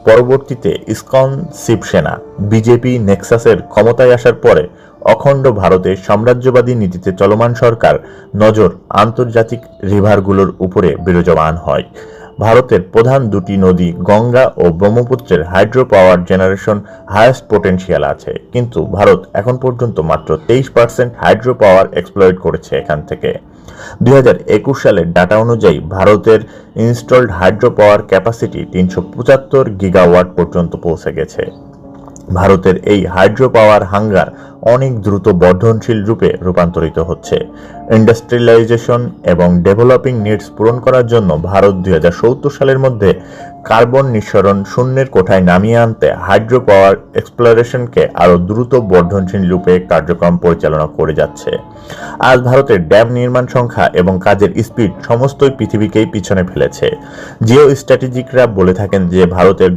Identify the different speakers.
Speaker 1: পরবর্তীতে ISKCON Shiv Sena BJP নেক্সাসের ক্ষমতায় আসার পরে অখণ্ড ভারতে সাম্রাজ্যবাদী নীতিতে চলমান সরকার নজর আন্তর্জাতিক রিভারগুলোর উপরে বিরাজমান হয়। ভারতের প্রধান দুটি নদী গঙ্গা ও ব্রহ্মপুত্রের hydro power generation highest potential আছে, কিন্তু ভারত এখন পর্যন্ত মাত্র 23% হাইড্রো পাওয়ার এক্সপ্লয়েট করেছে এখান থেকে। 2021 সালের ডাটা অনুযায়ী ভারতের installed hydro power capacity 375 gigawatt পর্যন্ত পৌঁছে গেছে। ভারতের এই হাইড্রো পাওয়ার হাঙ্গার অনেক দ্রুত বর্ধনশীল রূপে রূপান্তরিত হচ্ছে। ইন্ডাস্ট্রিয়ালাইজেশন এবং ডেভেলপিং নিডস পূরণ করার জন্য ভারত 2070 সালের মধ্যে কার্বন নিঃসরণ শূন্যের কোঠায় নামিয়ে আনতে হাইড্রো পাওয়ার এক্সপ্লোরেশনকে আরও দ্রুত বর্ধনশীল রূপে কার্যক্রম পরিচালনা করে যাচ্ছে। আজ ভারতের ড্যাম নির্মাণ সংখ্যা এবং কাজের স্পিড সমস্তই পৃথিবীকেই পিছনে ফেলেছে। জিও স্ট্র্যাটেজিকরা বলে থাকেন যে ভারতের